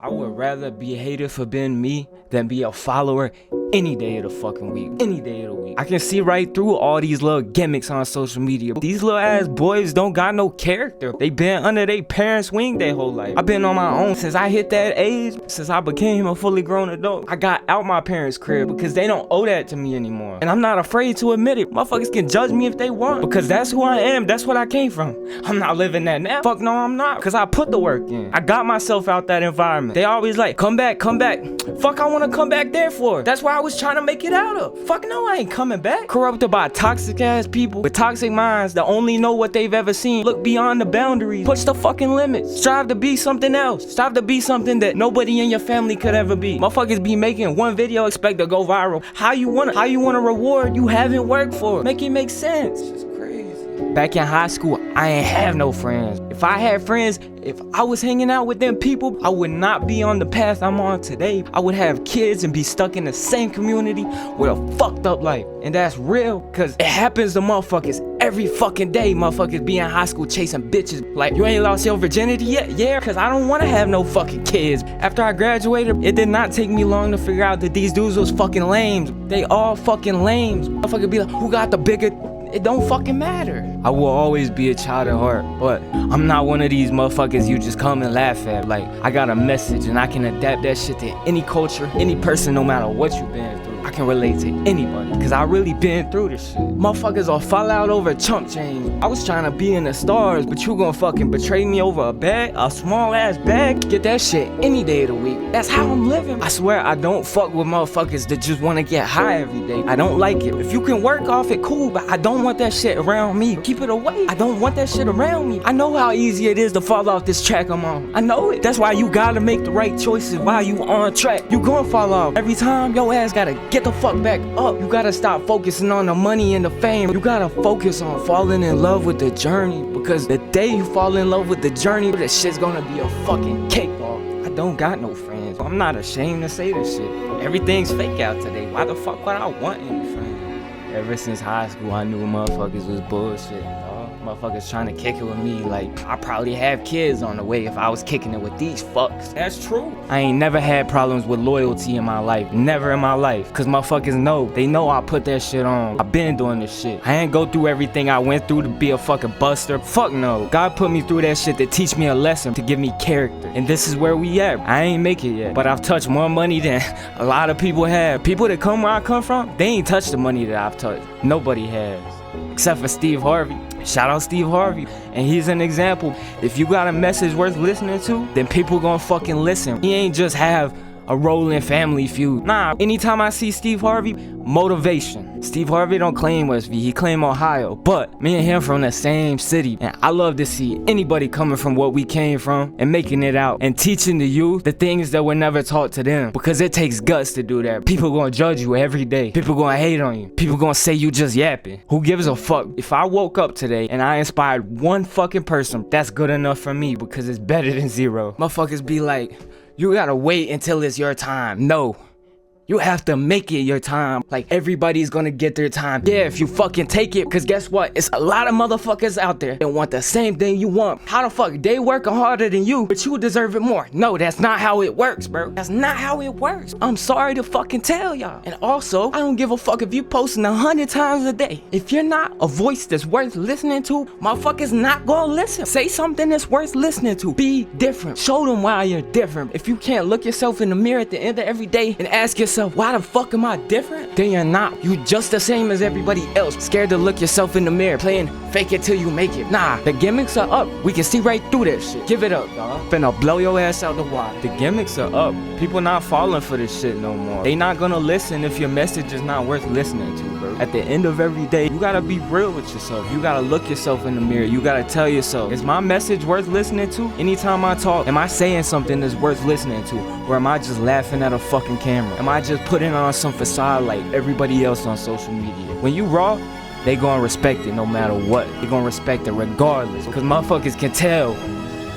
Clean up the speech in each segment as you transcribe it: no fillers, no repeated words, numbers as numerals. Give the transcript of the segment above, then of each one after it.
I would rather be hated for being me than be a follower any day of the fucking week. Any day of the week. I can see right through all these little gimmicks on social media. These little ass boys don't got no character. They been under their parents' wing their whole life. I've been on my own since I hit that age. Since I became a fully grown adult. I got out my parents' crib because they don't owe that to me anymore. And I'm not afraid to admit it. Motherfuckers can judge me if they want. Because that's who I am. That's what I came from. I'm not living that now. Fuck no, I'm not. Because I put the work in. I got myself out that environment. They always like, come back, come back. Fuck I want to come back there for. That's why I was trying to make it out of. Fuck no, I ain't coming back. Corrupted by toxic ass people with toxic minds that only know what they've ever seen. Look beyond the boundaries. Push the fucking limits. Strive to be something else. Strive to be something that nobody in your family could ever be. Motherfuckers be making one video, expect to go viral. How you wanna reward you haven't worked for? Make it make sense. It's just crazy. Back in high school, I ain't have no friends. If I had friends, if I was hanging out with them people, I would not be on the path I'm on today. I would have kids and be stuck in the same community with a fucked up life. And that's real, cause it happens to motherfuckers every fucking day. Motherfuckers be in high school chasing bitches. Like, you ain't lost your virginity yet? Yeah, cause I don't wanna have no fucking kids. After I graduated, it did not take me long to figure out that these dudes was fucking lames. They all fucking lames. Motherfucker be like, who got the bigger? It don't fucking matter. I will always be a child at heart, but I'm not one of these motherfuckers you just come and laugh at. Like, I got a message and I can adapt that shit to any culture, any person, no matter what you been through. I can relate to anybody, cause I really been through this shit. Motherfuckers will fall out over chump change. I was trying to be in the stars, but you gon' fucking betray me over a bag, a small ass bag? Get that shit any day of the week. That's how I'm living. I swear I don't fuck with motherfuckers that just wanna get high every day. I don't like it. If you can work off it, cool, but I don't want that shit around me. Keep it away. I don't want that shit around me. I know how easy it is to fall off this track I'm on. I know it. That's why you gotta make the right choices while you on track. You gon' fall off. Every time your ass gotta get the fuck back up. You gotta stop focusing on the money and the fame. You gotta focus on falling in love with the journey. Because the day you fall in love with the journey, that shit's gonna be a fucking cakewalk. I don't got no friends. I'm not ashamed to say this shit. Everything's fake out today. Why the fuck would I want any friends? Ever since high school, I knew motherfuckers was bullshit. Motherfuckers trying to kick it with me like I probably have kids on the way if I was kicking it with these fucks. That's true. I ain't never had problems with loyalty in my life. Never in my life. Cause motherfuckers know. They know I put that shit on. I been doing this shit. I ain't go through everything I went through to be a fucking buster. Fuck no. God put me through that shit to teach me a lesson, to give me character. And this is where we at. I ain't make it yet. But I've touched more money than a lot of people have. People that come where I come from, they ain't touched the money that I've touched. Nobody has. Except for Steve Harvey. Shout out Steve Harvey. And he's an example. If you got a message worth listening to, then people gonna fucking listen. He ain't just have a role in Family Feud. Nah, anytime I see Steve Harvey, motivation. Steve Harvey don't claim West V, he claim Ohio. But me and him from the same city. And I love to see anybody coming from what we came from and making it out and teaching the youth the things that were never taught to them. Because it takes guts to do that. People gonna judge you every day. People gonna hate on you. People gonna say you just yapping. Who gives a fuck? If I woke up today and I inspired one fucking person, that's good enough for me because it's better than zero. Motherfuckers be like, you gotta wait until it's your time. No. You have to make it your time. Like, everybody's gonna get their time. Yeah, if you fucking take it, cause guess what? It's a lot of motherfuckers out there that want the same thing you want. How the fuck? They working harder than you, but you deserve it more. No, that's not how it works, bro. That's not how it works. I'm sorry to fucking tell y'all. And also, I don't give a fuck if you posting 100 times a day. If you're not a voice that's worth listening to, motherfuckers not gonna listen. Say something that's worth listening to. Be different. Show them why you're different. If you can't look yourself in the mirror at the end of every day and ask yourself, why the fuck am I different? Then you're not. You just the same as everybody else. Scared to look yourself in the mirror, playing fake it till you make it. Nah, the gimmicks are up. We can see right through that shit. Give it up, dawg. Finna blow your ass out the water. The gimmicks are up. People not falling for this shit no more. They not gonna listen if your message is not worth listening to, bro. At the end of every day, you gotta be real with yourself. You gotta look yourself in the mirror. You gotta tell yourself, is my message worth listening to? Anytime I talk, am I saying something that's worth listening to? Or am I just laughing at a fucking camera? Am I just putting on some facade like everybody else on social media? When you raw, they gonna respect it no matter what. They gonna respect it regardless. Cause motherfuckers can tell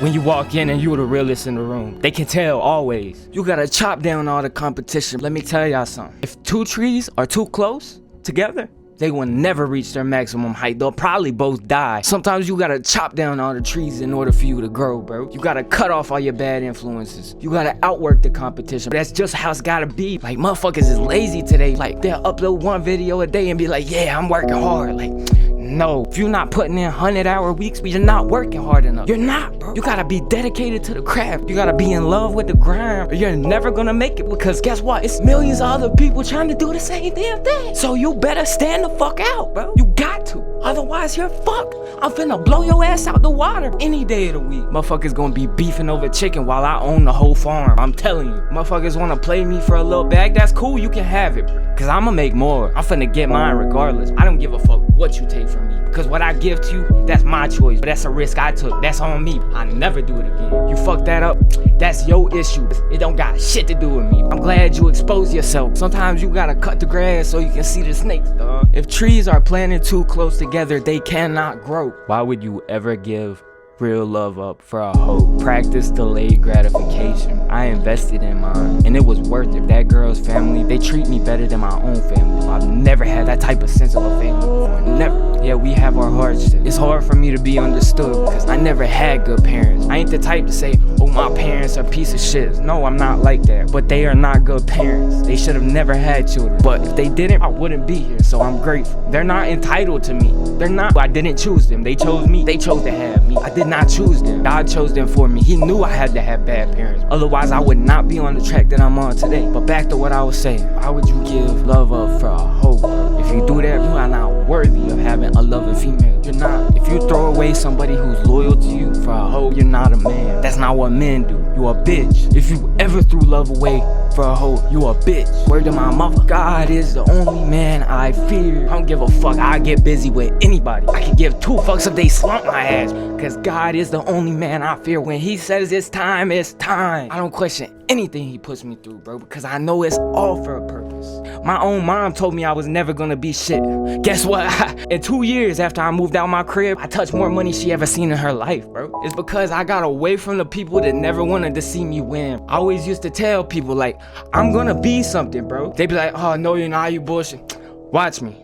when you walk in and you the realest in the room. They can tell always. You gotta chop down all the competition. Let me tell y'all something. If two trees are too close together, They will never reach their maximum height. They'll probably both die. Sometimes you gotta chop down all the trees in order for you to grow, bro. You gotta cut off all your bad influences. You gotta outwork the competition. That's just how it's gotta be. Like, motherfuckers is lazy today. Like, they'll upload one video a day and be like, yeah, I'm working hard. Like, no, if you're not putting in 100-hour weeks, you're not working hard enough. You're not, bro. You gotta be dedicated to the craft. You gotta be in love with the grind, or you're never gonna make it, because guess what? It's millions of other people trying to do the same damn thing. So you better stand the fuck out, bro. You got to. Otherwise, you're fucked. I'm finna blow your ass out the water any day of the week. Motherfuckers gonna be beefing over chicken while I own the whole farm. I'm telling you. Motherfuckers wanna play me for a little bag. That's cool. You can have it, cause I'ma make more. I'm finna get mine regardless. I don't give a fuck what you take from me, because what I give to you, that's my choice. But that's a risk I took. That's on me. I never do it again. You fuck that up, that's your issue. It don't got shit to do with me. I'm glad you exposed yourself. Sometimes you gotta cut the grass so you can see the snakes, dog. If trees are planted too close together, they cannot grow. Why would you ever give real love up for a hoe? Practice delayed gratification. I invested in mine, and it was worth it. That girl's family, they treat me better than my own family. I've never had that type of sense of a family before. Never. Yeah, we have our hardships. It's hard for me to be understood because I never had good parents. I ain't the type to say, oh, my parents are a piece of shit. No, I'm not like that. But they are not good parents. They should have never had children. But if they didn't, I wouldn't be here. So I'm grateful. They're not entitled to me. They're not. I didn't choose them. They chose me. They chose to have me. I did not choose them. God chose them for me. He knew I had to have bad parents. Otherwise, I would not be on the track that I'm on today. But back to what I was saying. Why would you give love up for a hoe? If you do that, you are not worthy of having a loving female. You're not. If you throw away somebody who's loyal to you for a hoe, you're not a man. That's not what men do. You a bitch. If you ever threw love away for a hoe, you a bitch. Word to my mother. God is the only man I fear. I don't give a fuck. I get busy with anybody. I can give 2 fucks if they slump my ass. Cause God is the only man I fear. When he says it's time, it's time. I don't question anything he puts me through, bro, because I know it's all for a purpose. My own mom told me I was never gonna be shit. Guess what? In 2 years after I moved out my crib, I touched more money she ever seen in her life, bro. It's because I got away from the people that never wanted to see me win. I always used to tell people, like, I'm gonna be something, bro. They be like, oh, no, you're not, you bullshit. Watch me.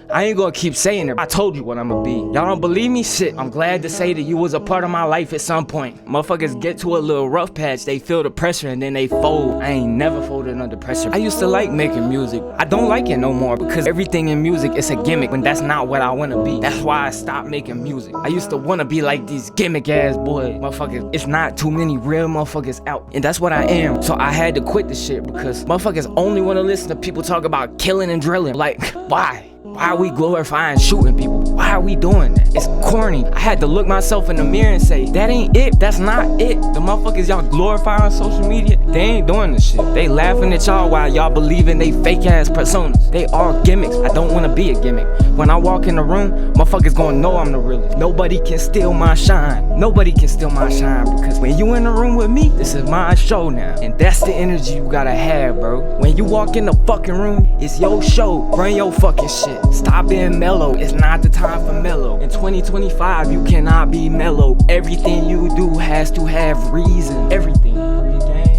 I ain't gonna keep saying it. I told you what I'ma be. Y'all don't believe me? Shit. I'm glad to say that you was a part of my life at some point. Motherfuckers get to a little rough patch, they feel the pressure and then they fold. I ain't never folded under pressure. I used to like making music. I don't like it no more because everything in music is a gimmick when that's not what I wanna be. That's why I stopped making music. I used to wanna be like these gimmick ass boys. Motherfuckers, it's not too many real motherfuckers out. And that's what I am. So I had to quit the shit because motherfuckers only wanna listen to people talk about killing and drilling. Like, why? Why are we glorifying shooting people? Why are we doing that? It's corny. I had to look myself in the mirror and say, that ain't it. That's not it. The motherfuckers y'all glorify on social media, they ain't doing this shit. They laughing at y'all while y'all believing they fake ass personas. They are gimmicks. I don't want to be a gimmick. When I walk in the room, motherfuckers gonna know I'm the realest. Nobody can steal my shine. Nobody can steal my shine because when you in the room with me, this is my show now. And that's the energy you gotta have, bro. When you walk in the fucking room, it's your show. Run your fucking shit. Stop being mellow, it's not the time for mellow. In 2025, you cannot be mellow. Everything you do has to have reason. Everything.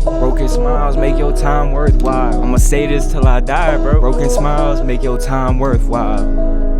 Broken smiles make your time worthwhile. I'ma say this till I die, bro. Broken smiles make your time worthwhile.